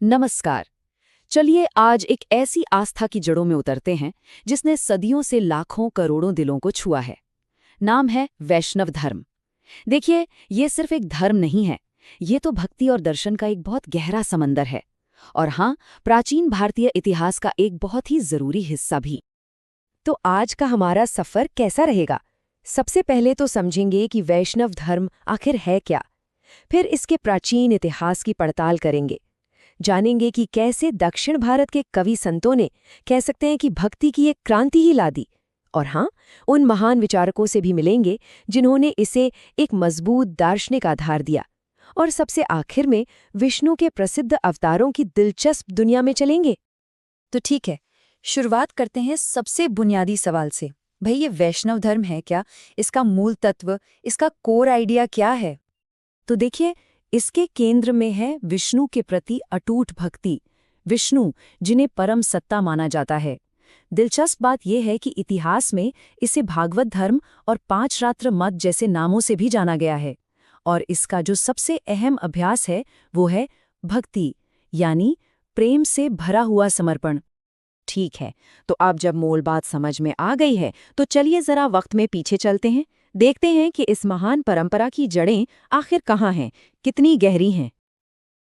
नमस्कार। चलिए आज एक ऐसी आस्था की जड़ों में उतरते हैं जिसने सदियों से लाखों करोड़ों दिलों को छुआ है। नाम है वैष्णव धर्म। देखिए, ये सिर्फ एक धर्म नहीं है, ये तो भक्ति और दर्शन का एक बहुत गहरा समंदर है। और हाँ, प्राचीन भारतीय इतिहास का एक बहुत ही जरूरी हिस्सा भी। तो आज का हमारा सफर कैसा रहेगा? सबसे पहले तो समझेंगे कि वैष्णव धर्म आखिर है क्या। फिर इसके प्राचीन इतिहास की पड़ताल करेंगे। जानेंगे कि कैसे दक्षिण भारत के कवि संतों ने कह सकते हैं कि भक्ति की एक क्रांति ही ला दी। और हाँ, उन महान विचारकों से भी मिलेंगे जिन्होंने इसे एक मजबूत दार्शनिक आधार दिया। और सबसे आखिर में विष्णु के प्रसिद्ध अवतारों की दिलचस्प दुनिया में चलेंगे। तो ठीक है, शुरुआत करते हैं सबसे बुनियादी सवाल से। भाई, ये वैष्णव धर्म है क्या? इसका मूल तत्व, इसका कोर आइडिया क्या है? तो देखिए, इसके केंद्र में है विष्णु के प्रति अटूट भक्ति। विष्णु जिन्हें परम सत्ता माना जाता है। दिलचस्प बात यह है कि इतिहास में इसे भागवत धर्म और पांच रात्र मत जैसे नामों से भी जाना गया है। और इसका जो सबसे अहम अभ्यास है वो है भक्ति, यानी प्रेम से भरा हुआ समर्पण। ठीक है, तो अब जब मूल बात समझ में आ गई है तो चलिए जरा वक्त में पीछे चलते हैं। देखते हैं कि इस महान परंपरा की जड़ें आखिर कहाँ हैं, कितनी गहरी हैं।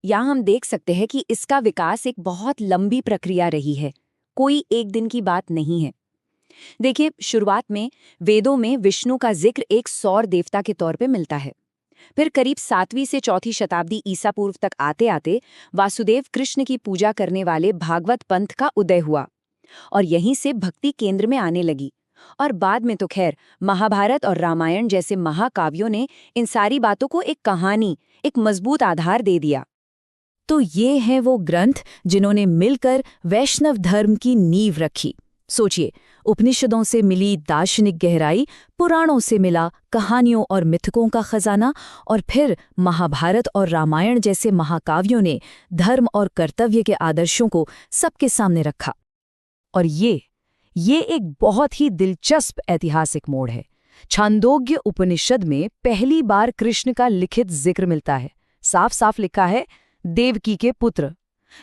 यहाँ हम देख सकते हैं कि इसका विकास एक बहुत लंबी प्रक्रिया रही है, कोई एक दिन की बात नहीं है। देखिए, शुरुआत में वेदों में विष्णु का जिक्र एक सौर देवता के तौर पे मिलता है। फिर करीब 7वीं से 4वीं शताब्दी ईसा पूर्व तक आते आते वासुदेव कृष्ण की पूजा करने वाले भागवत पंथ का उदय हुआ और यहीं से भक्ति केंद्र में आने लगी। और बाद में तो खैर महाभारत और रामायण जैसे महाकाव्यों ने इन सारी बातों को एक कहानी, एक मजबूत आधार दे दिया। तो ये हैं वो ग्रंथ जिन्होंने मिलकर वैष्णव धर्म की नींव रखी। सोचिए, उपनिषदों से मिली दार्शनिक गहराई, पुराणों से मिला कहानियों और मिथकों का खजाना, और फिर महाभारत और रामायण जैसे महाकाव्यों ने धर्म और कर्तव्य के आदर्शों को सबके सामने रखा। और ये एक बहुत ही दिलचस्प ऐतिहासिक मोड़ है। छांदोग्य उपनिषद में पहली बार कृष्ण का लिखित जिक्र मिलता है। साफ साफ लिखा है, देवकी के पुत्र।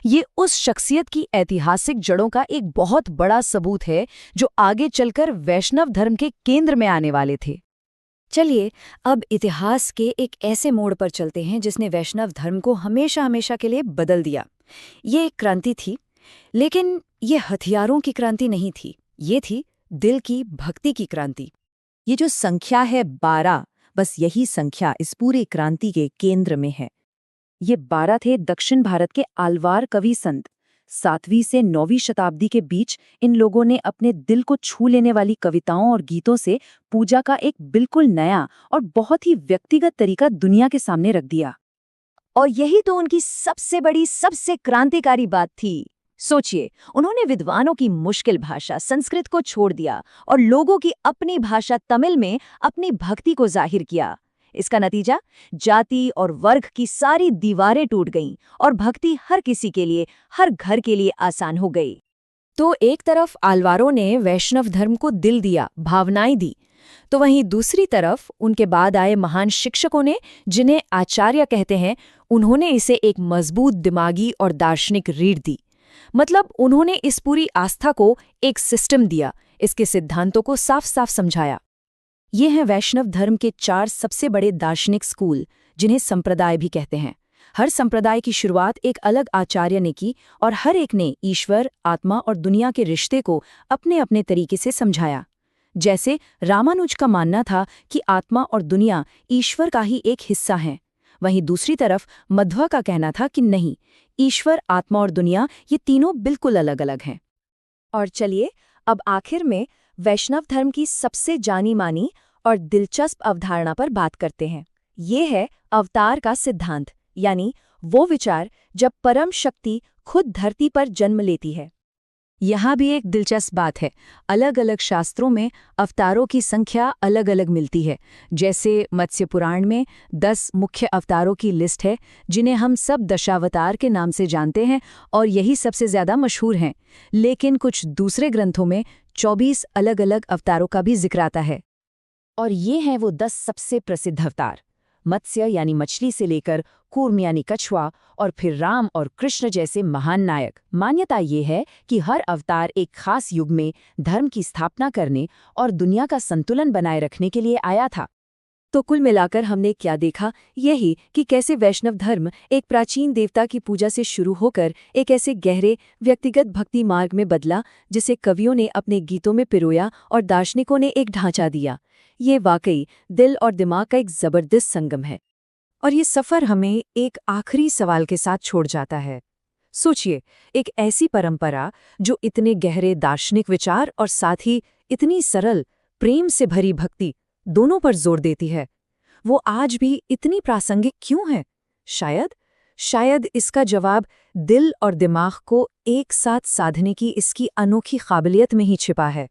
ये उस शख्सियत की ऐतिहासिक जड़ों का एक बहुत बड़ा सबूत है जो आगे चलकर वैष्णव धर्म के केंद्र में आने वाले थे। चलिए, अब इतिहास के एक ऐसे मोड़ पर चलते हैं जिसने वैष्णव धर्म को हमेशा हमेशा के लिए बदल दिया। ये एक क्रांति थी, लेकिन ये हथियारों की क्रांति नहीं थी, ये थी दिल की भक्ति की क्रांति। ये जो संख्या है 12, बस यही संख्या इस पूरी क्रांति के केंद्र में है। ये 12 थे दक्षिण भारत के आलवार कवि संत। 7वीं से 9वीं शताब्दी के बीच इन लोगों ने अपने दिल को छू लेने वाली कविताओं और गीतों से पूजा का एक बिल्कुल नया और बहुत ही व्यक्तिगत तरीका दुनिया के सामने रख दिया। और यही तो उनकी सबसे बड़ी, सबसे क्रांतिकारी बात थी। सोचिए, उन्होंने विद्वानों की मुश्किल भाषा संस्कृत को छोड़ दिया और लोगों की अपनी भाषा तमिल में अपनी भक्ति को जाहिर किया। इसका नतीजा, जाति और वर्ग की सारी दीवारें टूट गईं और भक्ति हर किसी के लिए, हर घर के लिए आसान हो गई। तो एक तरफ आलवारों ने वैष्णव धर्म को दिल दिया, भावनाएं दी, तो वहीं दूसरी तरफ उनके बाद आए महान शिक्षकों ने, जिन्हें आचार्य कहते हैं, उन्होंने इसे एक मजबूत दिमागी और दार्शनिक रीढ़ दी। मतलब उन्होंने इस पूरी आस्था को एक सिस्टम दिया, इसके सिद्धांतों को साफ साफ समझाया। ये हैं वैष्णव धर्म के 4 सबसे बड़े दार्शनिक स्कूल, जिन्हें संप्रदाय भी कहते हैं। हर संप्रदाय की शुरुआत एक अलग आचार्य ने की और हर एक ने ईश्वर, आत्मा और दुनिया के रिश्ते को अपने अपने तरीके से समझाया। जैसे रामानुज का मानना था कि आत्मा और दुनिया ईश्वर का ही एक हिस्सा हैं, वहीं दूसरी तरफ मध्वा का कहना था कि नहीं, ईश्वर, आत्मा और दुनिया ये तीनों बिल्कुल अलग अलग हैं। और चलिए, अब आखिर में वैष्णव धर्म की सबसे जानी मानी और दिलचस्प अवधारणा पर बात करते हैं। ये है अवतार का सिद्धांत, यानी वो विचार जब परम शक्ति खुद धरती पर जन्म लेती है। यहाँ भी एक दिलचस्प बात है, अलग अलग शास्त्रों में अवतारों की संख्या अलग अलग मिलती है। जैसे मत्स्य पुराण में 10 मुख्य अवतारों की लिस्ट है, जिन्हें हम सब दशावतार के नाम से जानते हैं और यही सबसे ज्यादा मशहूर हैं। लेकिन कुछ दूसरे ग्रंथों में 24 अलग अलग अवतारों का भी जिक्र आता है। और ये हैं वो 10 सबसे प्रसिद्ध अवतार। मत्स्य यानी मछली से लेकर कूर्म यानी कछुआ और फिर राम और कृष्ण जैसे महान नायक। मान्यता ये है कि हर अवतार एक खास युग में धर्म की स्थापना करने और दुनिया का संतुलन बनाए रखने के लिए आया था। तो कुल मिलाकर हमने क्या देखा, यही कि कैसे वैष्णव धर्म एक प्राचीन देवता की पूजा से शुरू होकर एक ऐसे गहरे व्यक्तिगत भक्ति मार्ग में बदला जिसे कवियों ने अपने गीतों में पिरोया और दार्शनिकों ने एक ढांचा दिया। ये वाकई दिल और दिमाग का एक जबरदस्त संगम है। और ये सफ़र हमें एक आखिरी सवाल के साथ छोड़ जाता है। सोचिए, एक ऐसी परंपरा जो इतने गहरे दार्शनिक विचार और साथ ही इतनी सरल प्रेम से भरी भक्ति दोनों पर जोर देती है, वो आज भी इतनी प्रासंगिक क्यों है? शायद इसका जवाब दिल और दिमाग को एक साथ साधने की इसकी अनोखी काबिलियत में ही छिपा है।